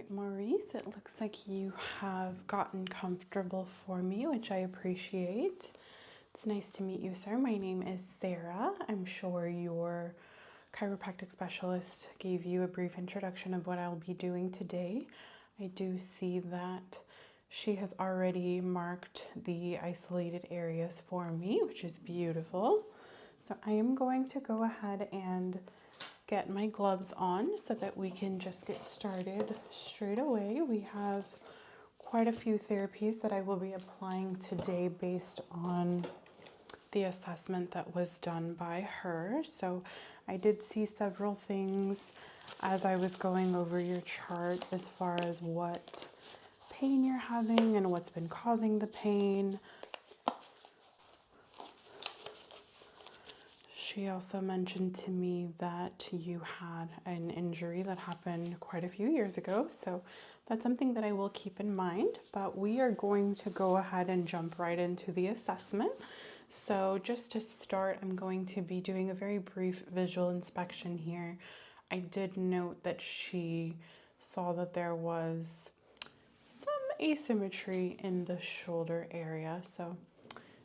right, Maurice, it looks like you have gotten comfortable for me, which I appreciate. It's nice to meet you, sir. My name is Sarah. I'm sure your chiropractic specialist gave you a brief introduction of what I'll be doing today. I do see that she has already marked the isolated areas for me, which is beautiful. So I am going to go ahead and get my gloves on so that we can just get started straight away. We have quite a few therapies that I will be applying today based on the assessment that was done by her. So I did see several things as I was going over your chart as far as what pain you're having and what's been causing the pain. She also mentioned to me that you had an injury that happened quite a few years ago, so that's something that I will keep in mind, but we are going to go ahead and jump right into the assessment. So just to start, I'm going to be doing a very brief visual inspection here. I did note that she saw that there was some asymmetry in the shoulder area, so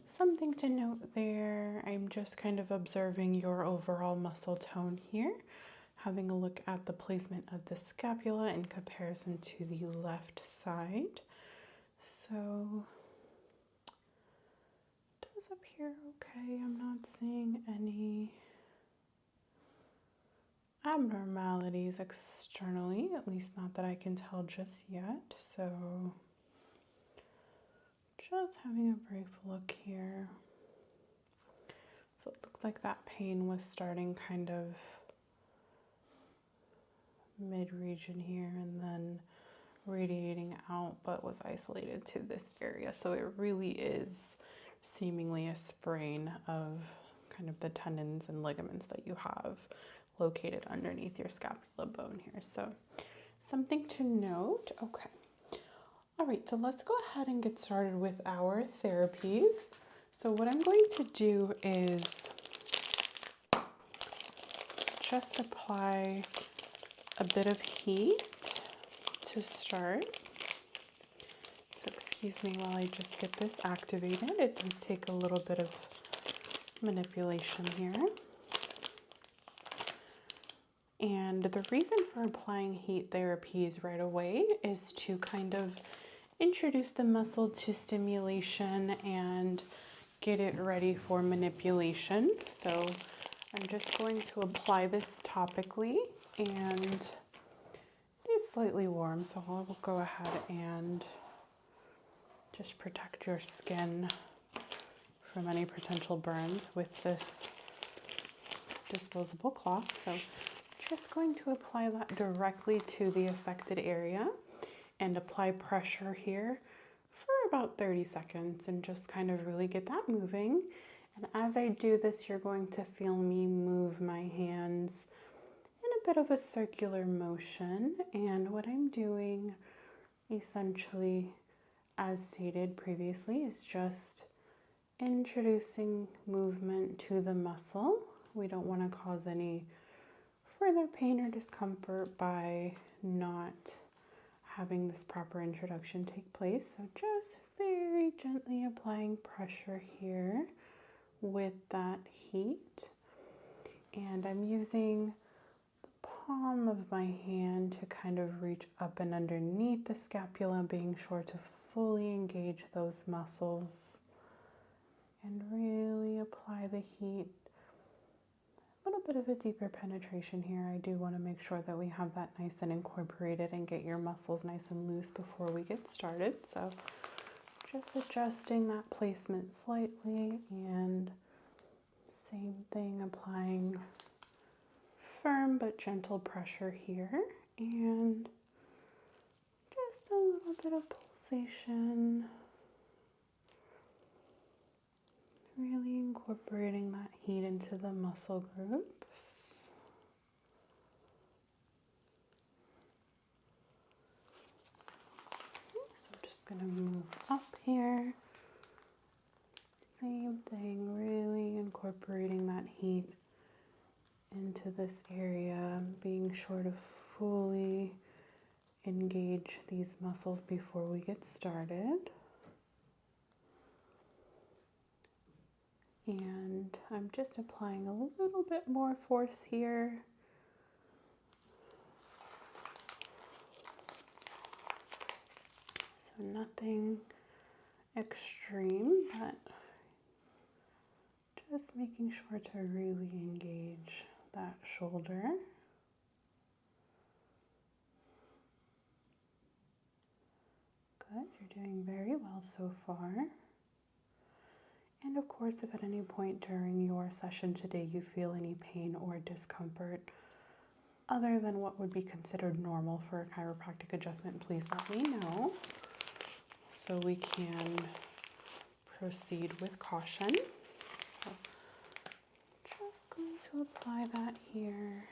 something to note there. I'm just kind of observing your overall muscle tone here, having a look at the placement of the scapula in comparison to the left side. So it does appear okay. I'm not seeing any abnormalities externally, at least not that I can tell just yet. So just having a brief look here. So it looks like that pain was starting kind of mid-region here and then radiating out, but was isolated to this area. So it really is seemingly a sprain of kind of the tendons and ligaments that you have located underneath your scapula bone here. So something to note. Okay. All right, so let's go ahead and get started with our therapies. So what I'm going to do is just apply a bit of heat to start. So excuse me while I just get this activated. It does take a little bit of manipulation here. And the reason for applying heat therapies right away is to kind of introduce the muscle to stimulation and get it ready for manipulation. So I'm just going to apply this topically, and it is slightly warm, so I will go ahead and just protect your skin from any potential burns with this disposable cloth. So just going to apply that directly to the affected area and apply pressure here for about 30 seconds and just kind of really get that moving. And as I do this, you're going to feel me move my hands in a bit of a circular motion. And what I'm doing essentially, as stated previously, is just introducing movement to the muscle. We don't want to cause any further pain or discomfort by not having this proper introduction take place. So just very gently applying pressure here with that heat. And I'm using the palm of my hand to kind of reach up and underneath the scapula, being sure to fully engage those muscles and really apply the heat. A little bit of a deeper penetration here. I do want to make sure that we have that nice and incorporated and get your muscles nice and loose before we get started. So just adjusting that placement slightly, and same thing, applying firm but gentle pressure here, and just a little bit of pulsation. Really incorporating that heat into the muscle groups. So I'm just going to move up here. Same thing, really incorporating that heat into this area, being sure to fully engage these muscles before we get started. And I'm just applying a little bit more force here. So nothing extreme, but just making sure to really engage that shoulder. Good, you're doing very well so far. And of course, if at any point during your session today you feel any pain or discomfort other than what would be considered normal for a chiropractic adjustment, please let me know so we can proceed with caution. So just going to apply that here.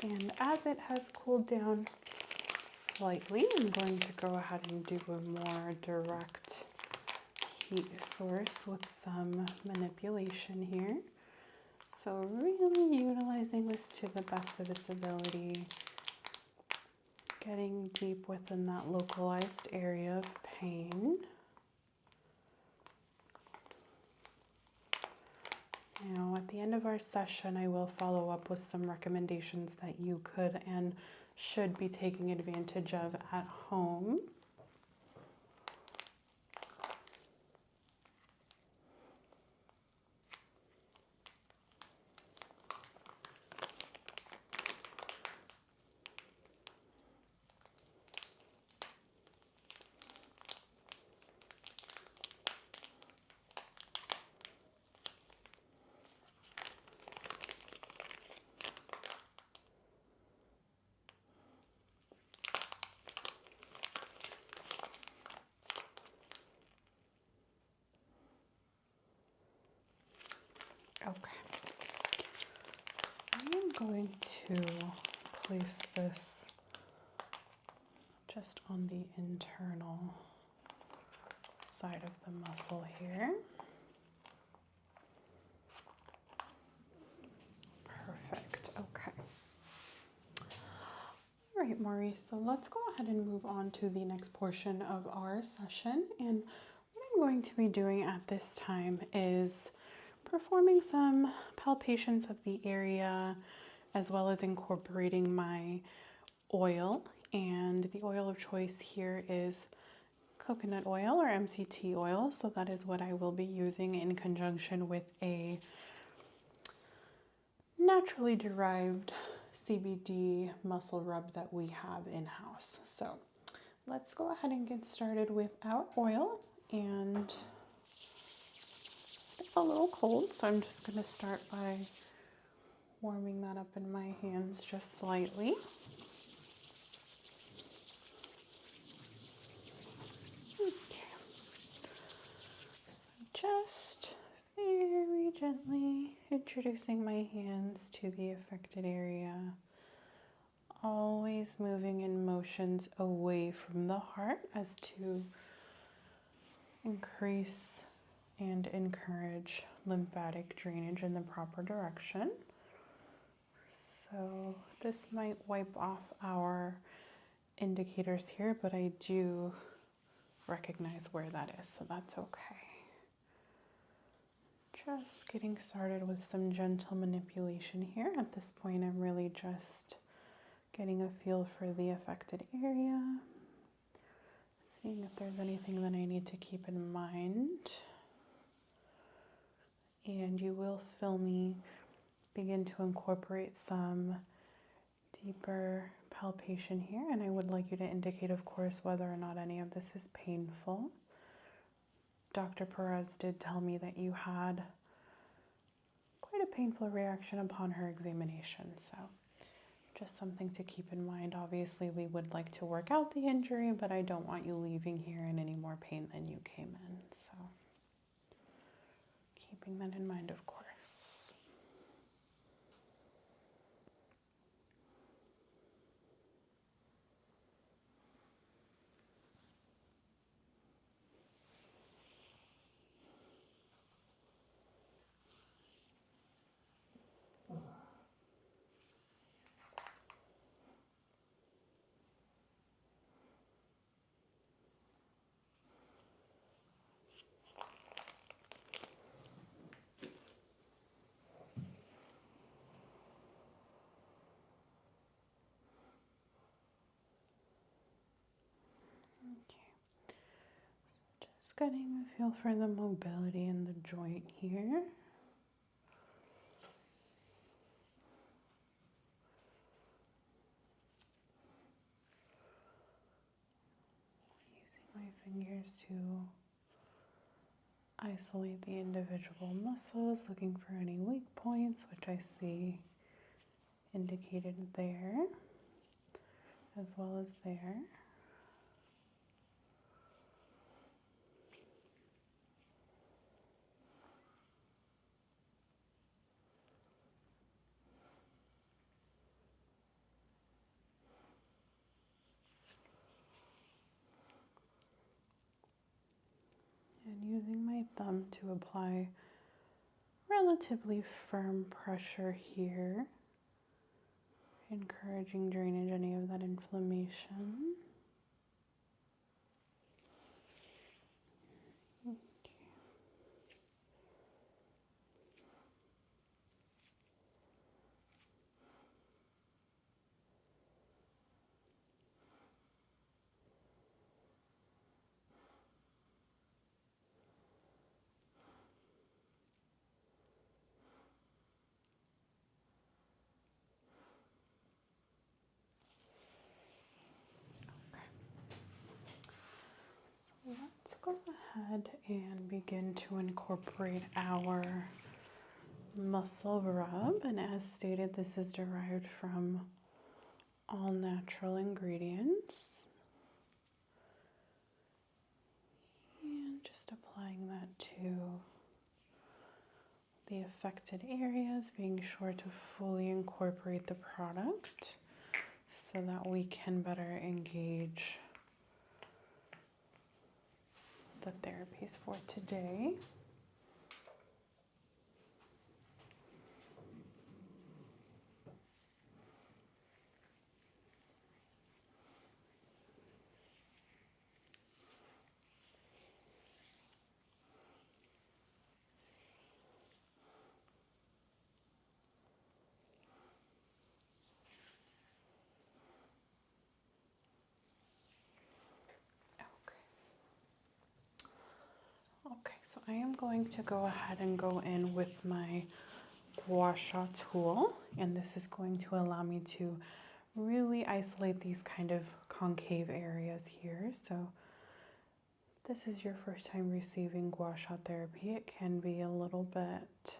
And as it has cooled down slightly, I'm going to go ahead and do a more direct heat source with some manipulation here. So really utilizing this to the best of its ability, getting deep within that localized area of pain. Now, at the end of our session, I will follow up with some recommendations that you could and should be taking advantage of at home. Okay, I am going to place this just on the internal side of the muscle here. Perfect, okay. All right, Maurice, so let's go ahead and move on to the next portion of our session. And what I'm going to be doing at this time is performing some palpations of the area, as well as incorporating my oil. And the oil of choice here is coconut oil or MCT oil. So that is what I will be using in conjunction with a naturally derived CBD muscle rub that we have in-house. So let's go ahead and get started with our oil. And it's a little cold, so I'm just going to start by warming that up in my hands just slightly. Okay. So just very gently introducing my hands to the affected area, always moving in motions away from the heart as to increase and encourage lymphatic drainage in the proper direction. So this might wipe off our indicators here, but I do recognize where that is, so that's okay. Just getting started with some gentle manipulation here. At this point, I'm really just getting a feel for the affected area, seeing if there's anything that I need to keep in mind. And you will feel me begin to incorporate some deeper palpation here, and I would like you to indicate, of course, whether or not any of this is painful. Dr. Perez did tell me that you had quite a painful reaction upon her examination, so just something to keep in mind. Obviously, we would like to work out the injury, but I don't want you leaving here in any more pain than you came in, so keeping that in mind, of course. getting a feel for the mobility in the joint here. Using my fingers to isolate the individual muscles, looking for any weak points, which I see indicated there, as well as there. And using my thumb to apply relatively firm pressure here, encouraging drainage, any of that inflammation. Okay. Let's go ahead and begin to incorporate our muscle rub. And as stated, this is derived from all natural ingredients. And just applying that to the affected areas, being sure to fully incorporate the product so that we can better engage the therapies for today. Okay, so I am going to go ahead and go in with my gua sha tool, and this is going to allow me to really isolate these kind of concave areas here. So if this is your first time receiving gua sha therapy, it can be a little bit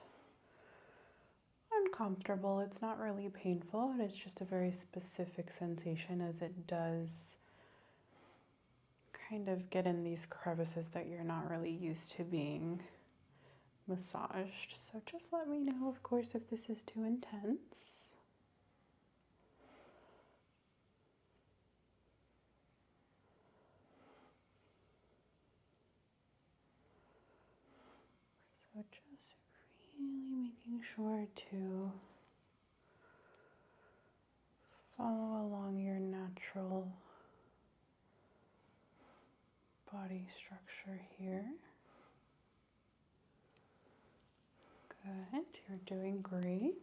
uncomfortable. It's not really painful. It's just a very specific sensation, as it does kind of get in these crevices that you're not really used to being massaged. So just let me know, of course, if this is too intense. So just really making sure to follow along your natural body structure here. Good, you're doing great.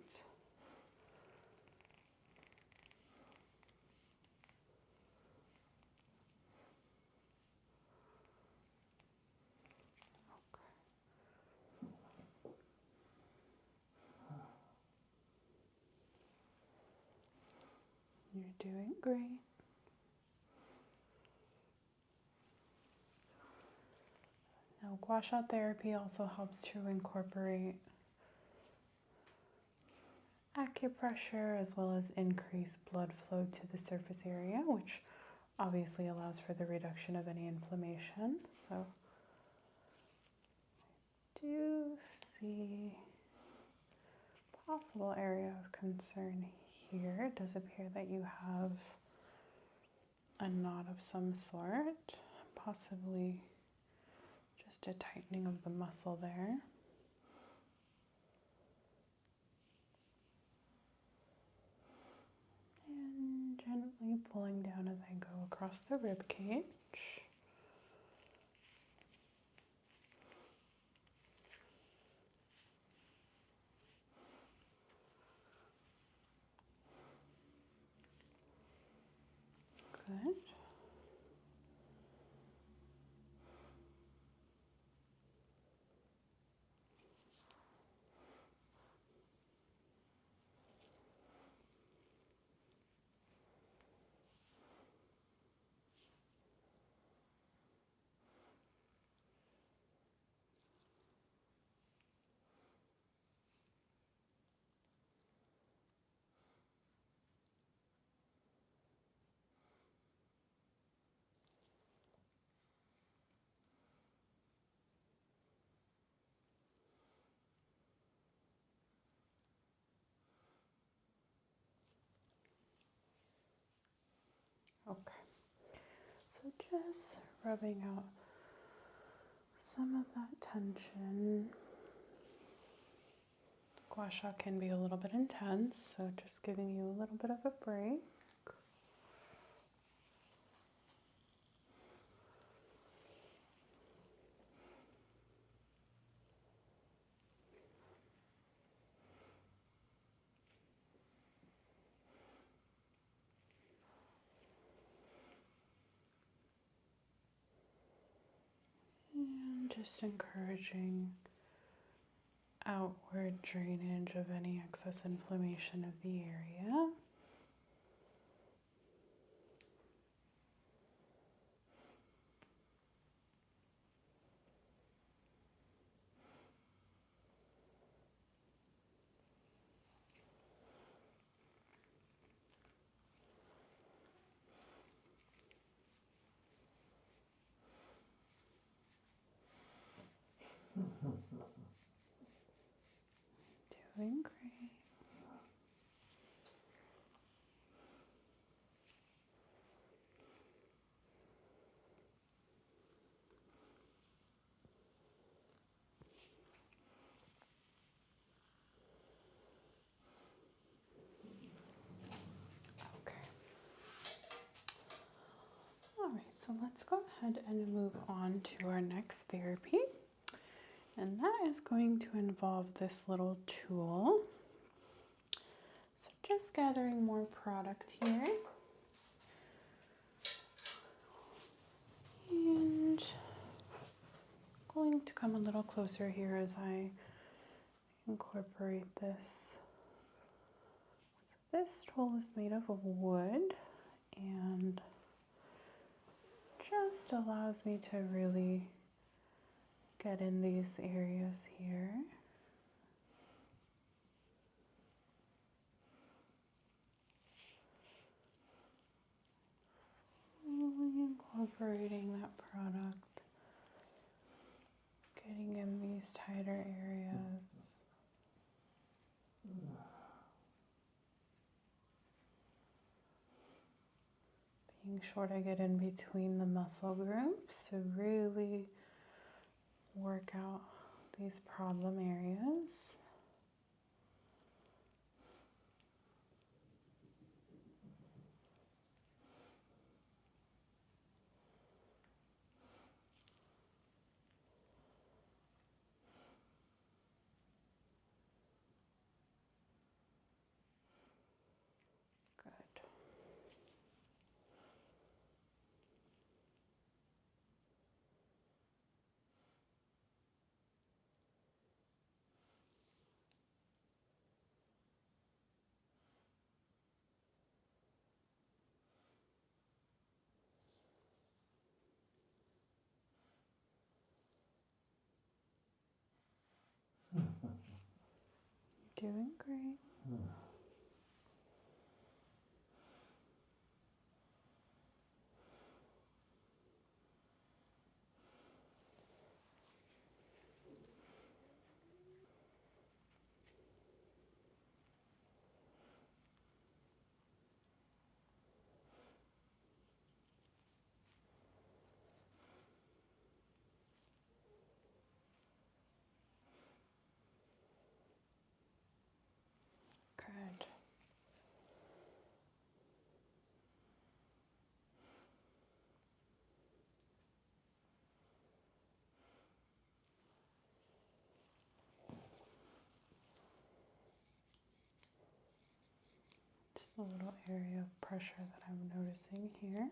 You're doing great. Now, gua sha therapy also helps to incorporate acupressure as well as increase blood flow to the surface area, which obviously allows for the reduction of any inflammation. So I do see possible area of concern here. It does appear that you have a knot of some sort, possibly just a tightening of the muscle there. And gently pulling down as I go across the rib cage. Good. So just rubbing out some of that tension. Gua sha can be a little bit intense, so just giving you a little bit of a break. And just encouraging outward drainage of any excess inflammation of the area. Doing great. Okay. All right, so let's go ahead and move on to our next therapy. And that is going to involve this little tool. So just gathering more product here. And going to come a little closer here as I incorporate this. So this tool is made of wood and just allows me to really get in these areas here. Slowly incorporating that product, getting in these tighter areas. Being sure to get in between the muscle groups to really work out these problem areas. Good. Doing great. Good. Just a little area of pressure that I'm noticing here.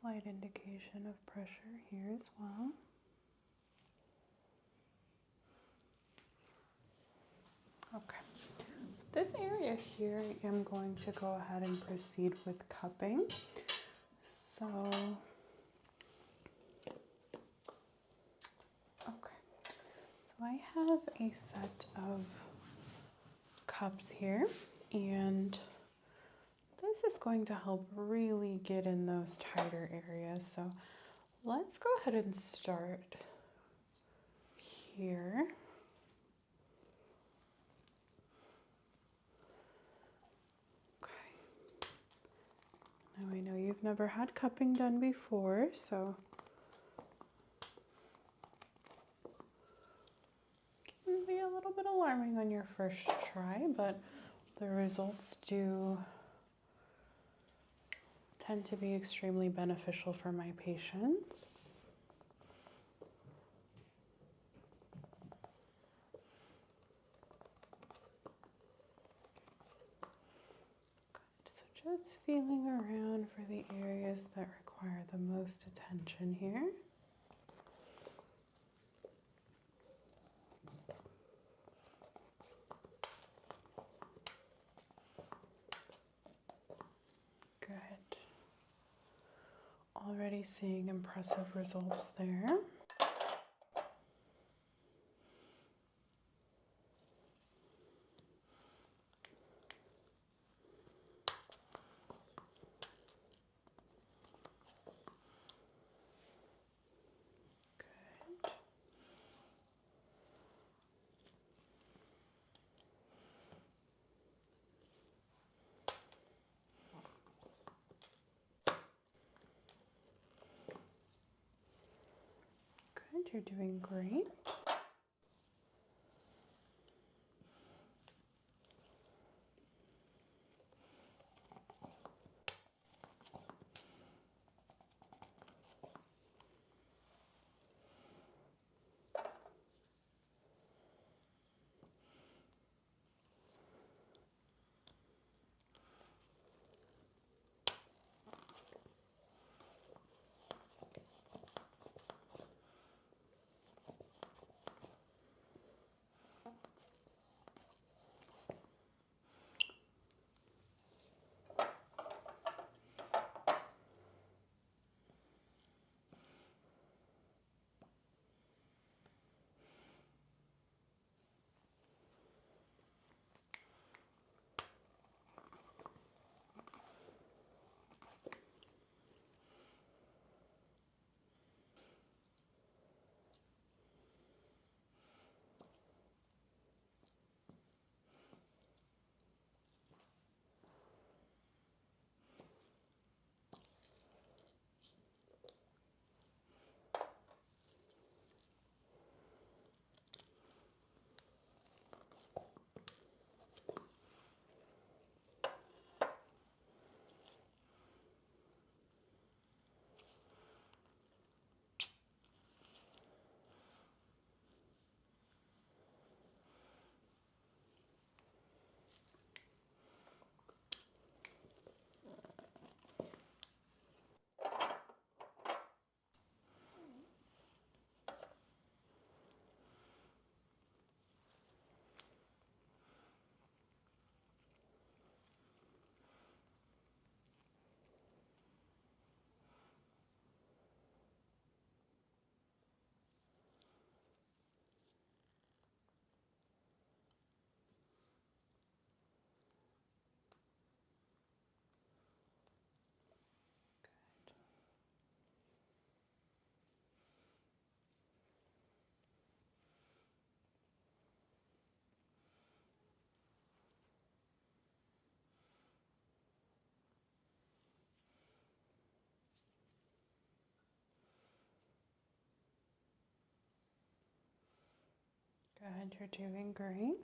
Slight indication of pressure here as well. Okay, so this area here, I am going to go ahead and proceed with cupping. So, okay, so I have a set of cups here, and this is going to help really get in those tighter areas. So let's go ahead and start here. Now I know you've never had cupping done before, so it can be a little bit alarming on your first try, but the results do tend to be extremely beneficial for my patients. So just feeling around for the areas that require the most attention here. Good. Already seeing impressive results there. Good, you're doing great. Good, you're doing great.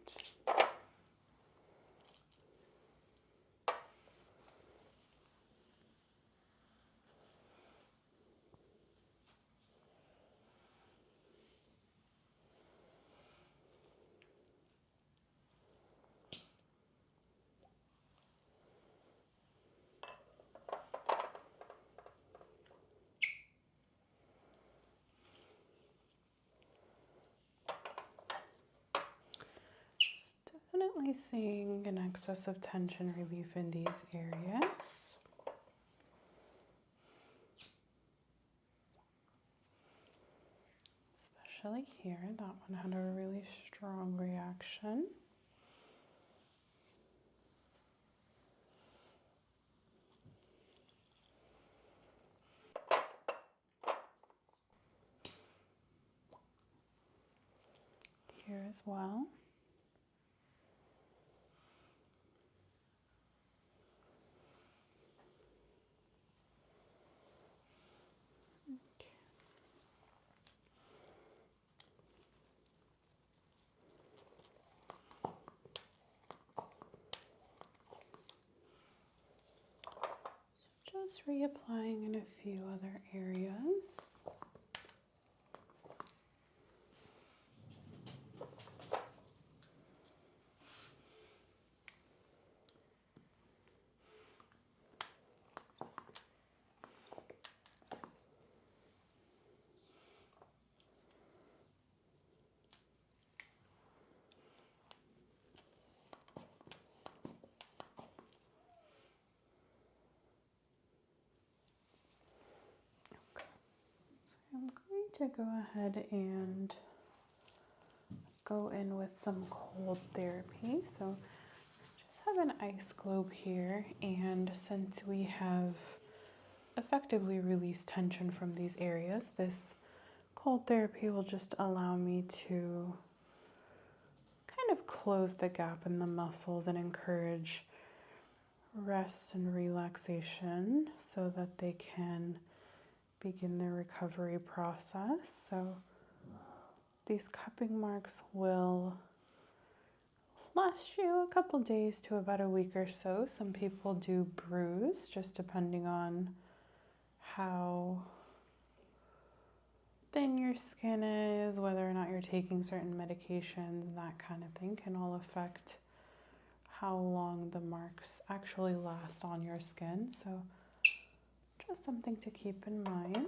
definitely seeing an excess of tension relief in these areas. Especially here, that one had a really strong reaction. Here as well. Just reapplying in a few other areas. I'm going to go ahead and go in with some cold therapy. So just have an ice globe here, and since we have effectively released tension from these areas, this cold therapy will just allow me to kind of close the gap in the muscles and encourage rest and relaxation so that they can begin their recovery process. So these cupping marks will last you a couple days to about a week or so. Some people do bruise, just depending on how thin your skin is, whether or not you're taking certain medications, that kind of thing can all affect how long the marks actually last on your skin. So just something to keep in mind.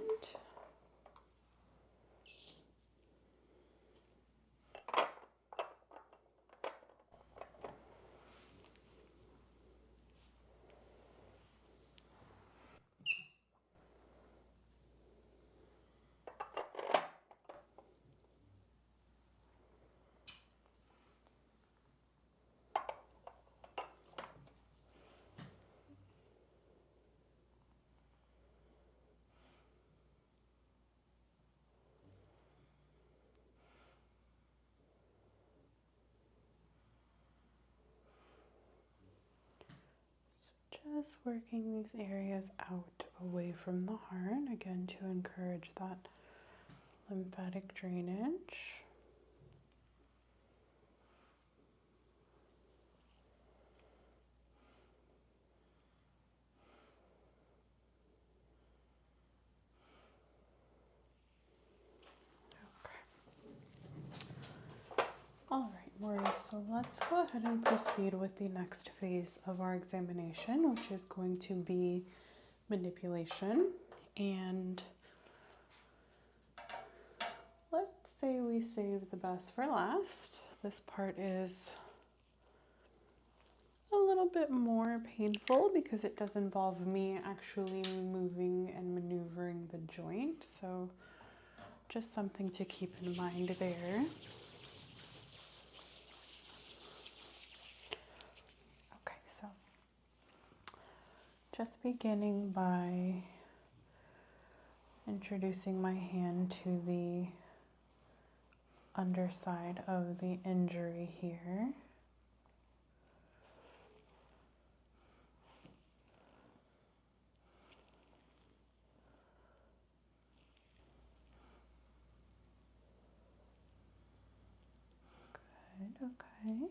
Just working these areas out away from the heart, again to encourage that lymphatic drainage. All right, Maurice, so let's go ahead and proceed with the next phase of our examination, which is going to be manipulation. And let's say we save the best for last. This part is a little bit more painful because it does involve me actually moving and maneuvering the joint. So just something to keep in mind there. Just beginning by introducing my hand to the underside of the injury here. Good, okay.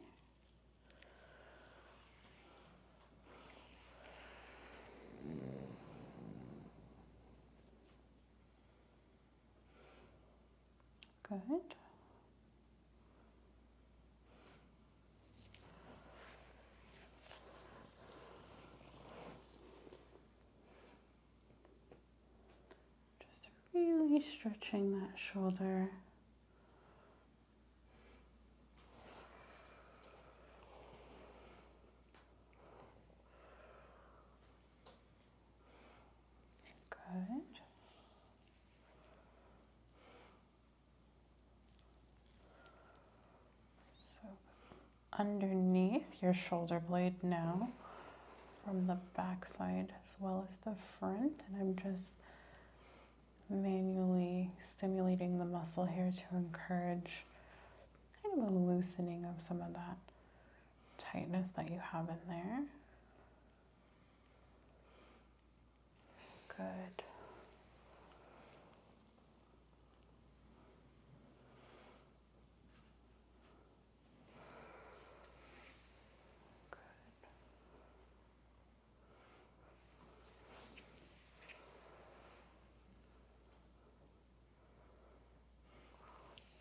Good. Just really stretching that shoulder. underneath your shoulder blade now, from the back side as well as the front, and I'm just manually stimulating the muscle here to encourage kind of a loosening of some of that tightness that you have in there. Good.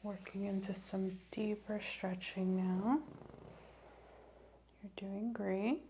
Working into some deeper stretching now. You're doing great.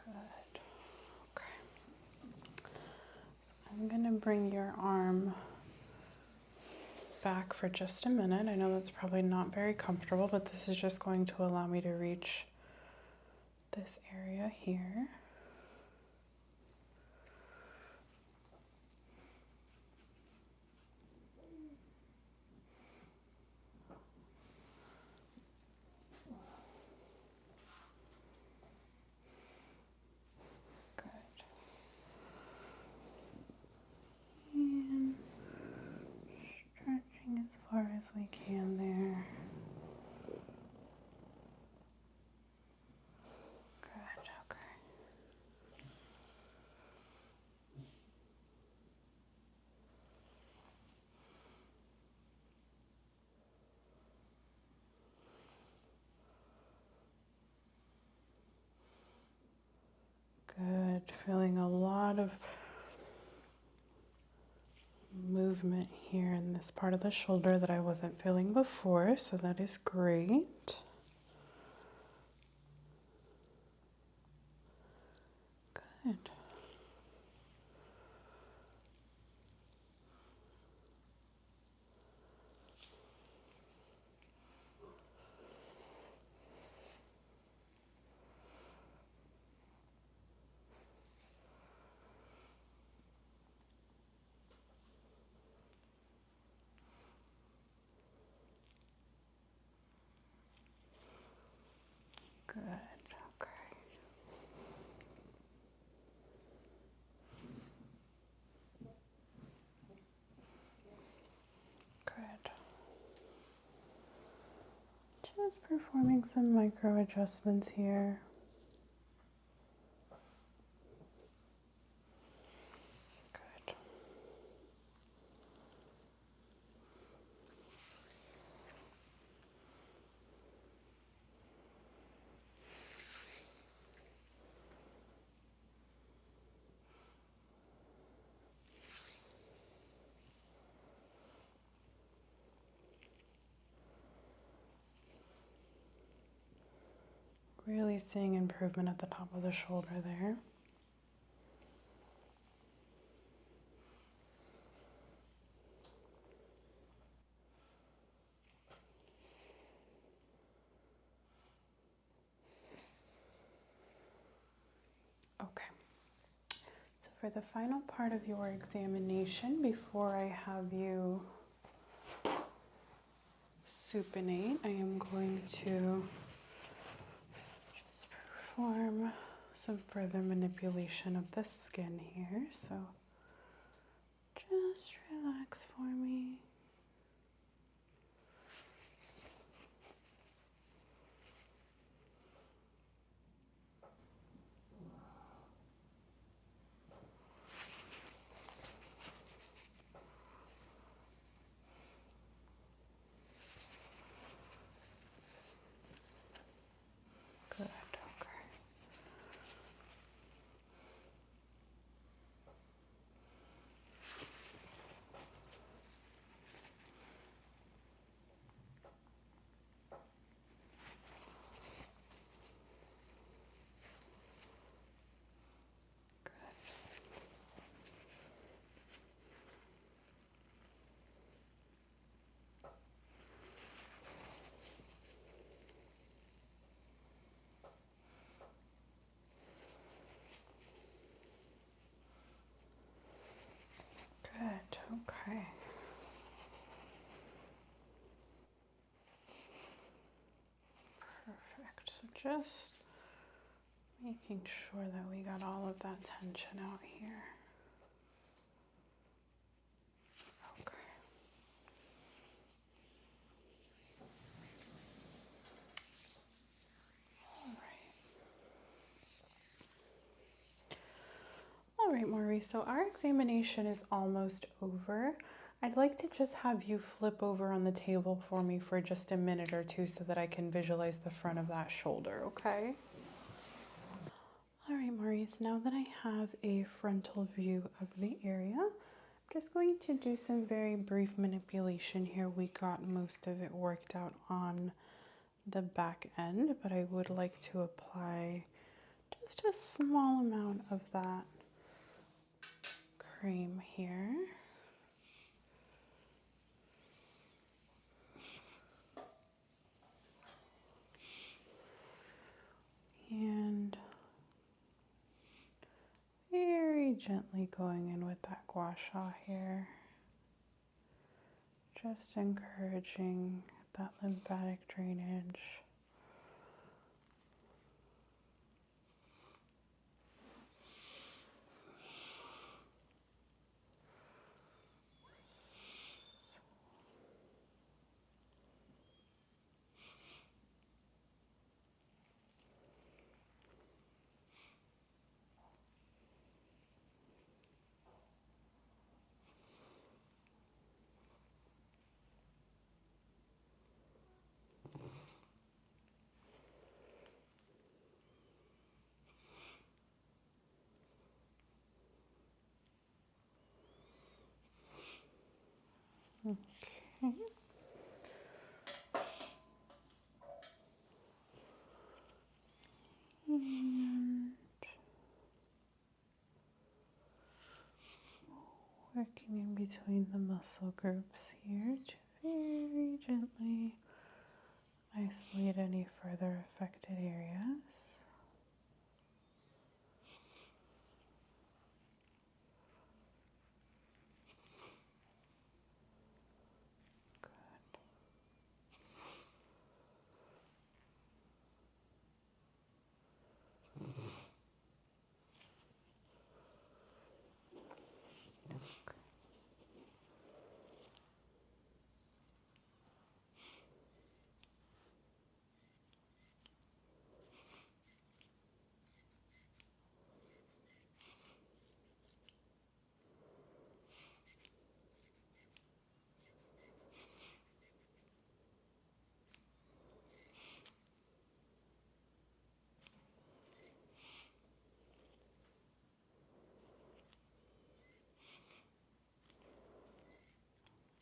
Good. Okay. So I'm going to bring your arm back for just a minute. I know that's probably not very comfortable, but this is just going to allow me to reach this area here. And stretching as far as we can there. Good, okay. Good, feeling a lot of movement here in this part of the shoulder that I wasn't feeling before, so that is great. Good. Good, okay. Good. Just performing some micro adjustments here. Good. Really seeing improvement at the top of the shoulder there. Okay. So for the final part of your examination, before I have you supinate, I am going to just perform some further manipulation of the skin here. So just relax for me. Good, okay. just making sure that we got all of that tension out here. Okay. All right, Maurice, so our examination is almost over. I'd like to just have you flip over on the table for me for just a minute or two so that I can visualize the front of that shoulder, okay? All right, Maurice, now that I have a frontal view of the area, I'm just going to do some very brief manipulation here. We got most of it worked out on the back end, but I would like to apply just a small amount of that cream here. And very gently going in with that gua sha here. Just encouraging that lymphatic drainage. Okay. And working in between the muscle groups here to very gently isolate any further affected areas.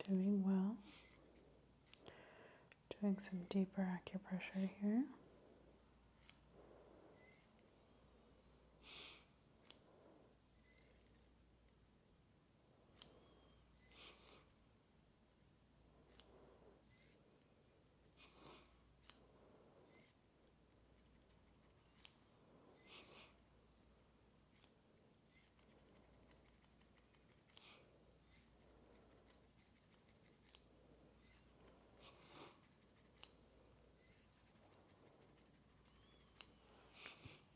Doing well. Doing some deeper acupressure here.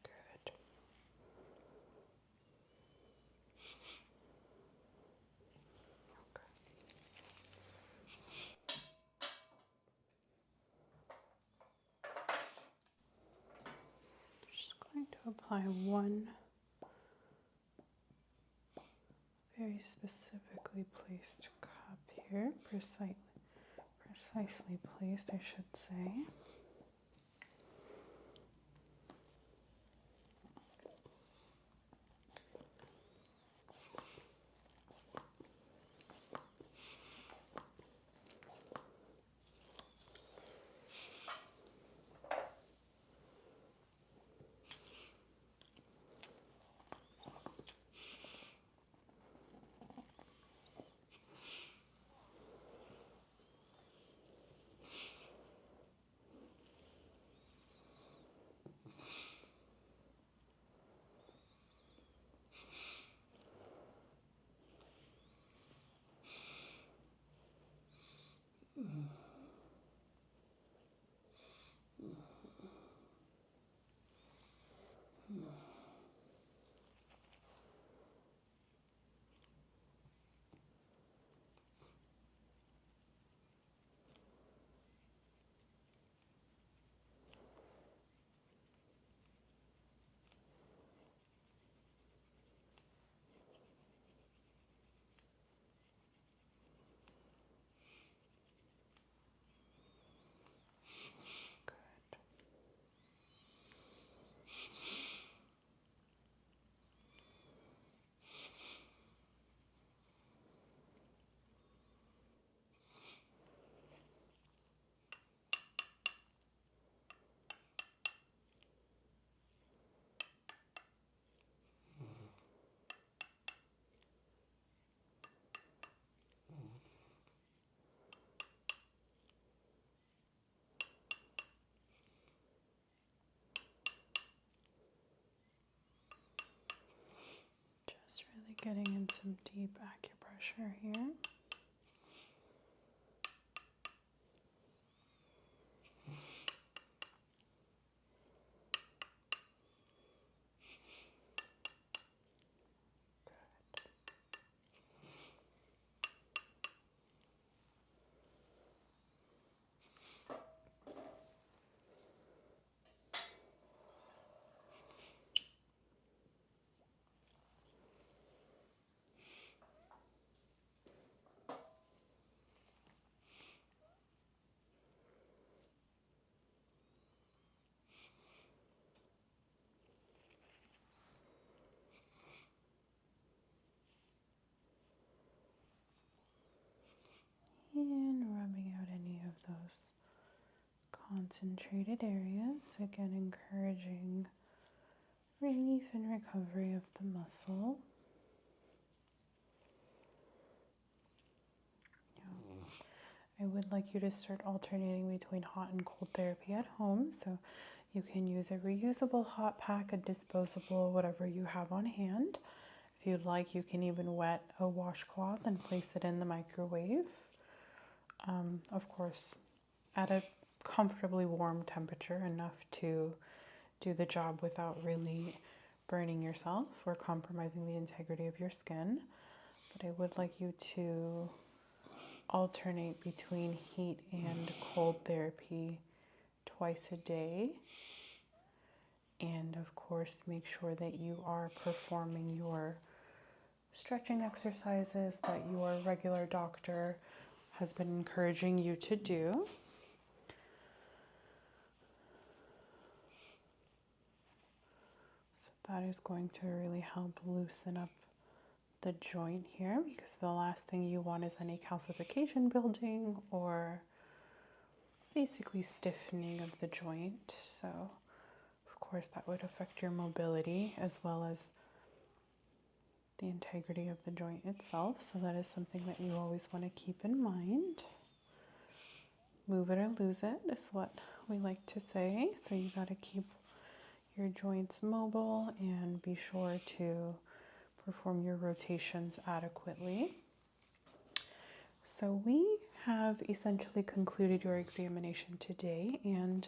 Good. Just going to apply one very specifically placed cup here, precisely placed, I should say. Getting in some deep acupressure here. And rubbing out any of those concentrated areas. Again, encouraging relief and recovery of the muscle. I would like you to start alternating between hot and cold therapy at home. So you can use a reusable hot pack, a disposable, whatever you have on hand. If you'd like, you can even wet a washcloth and place it in the microwave. Of course, at a comfortably warm temperature, enough to do the job without really burning yourself or compromising the integrity of your skin. But I would like you to alternate between heat and cold therapy twice a day. And of course, make sure that you are performing your stretching exercises that your regular doctor has been encouraging you to do. So that is going to really help loosen up the joint here, because the last thing you want is any calcification building or basically stiffening of the joint. So of course that would affect your mobility as well as the integrity of the joint itself. So that is something that you always want to keep in mind. Move it or lose it is what we like to say. So you got to keep your joints mobile and be sure to perform your rotations adequately. So we have essentially concluded your examination today, and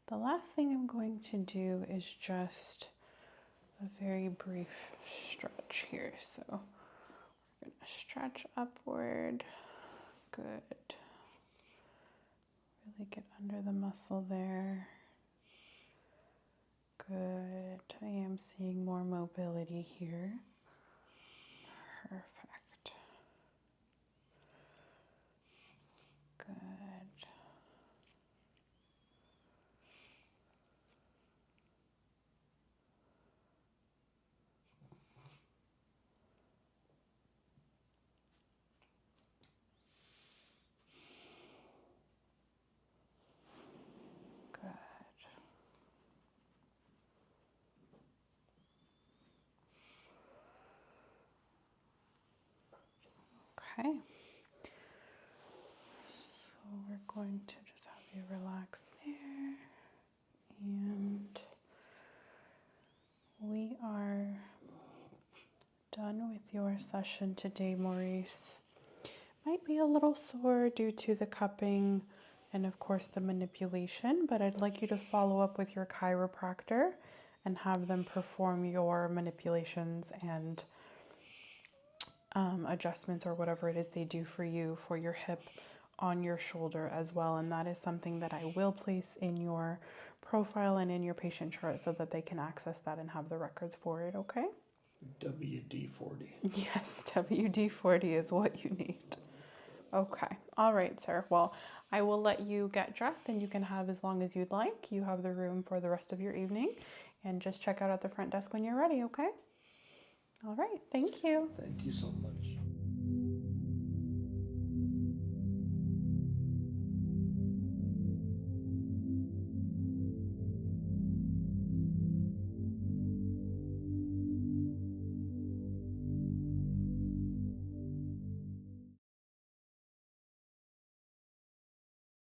the last thing I'm going to do is just a very brief stretch here. So we're going to stretch upward. Good. Really get under the muscle there. Good. I am seeing more mobility here. Perfect. Good. Good. Okay. So we're going to just have you relax there. And we are done with your session today, Maurice. Might be a little sore due to the cupping and of course the manipulation, but I'd like you to follow up with your chiropractor and have them perform your manipulations and adjustments or whatever it is they do for you for your hip on your shoulder as well. And that is something that I will place in your profile and in your patient chart so that they can access that and have the records for it, okay? WD-40. Yes, WD-40 is what you need. Okay. All right, sir. Well, I will let you get dressed and you can have as long as you'd like. You have the room for the rest of your evening, and just check out at the front desk when you're ready, okay? All right. Thank you. Thank you so much.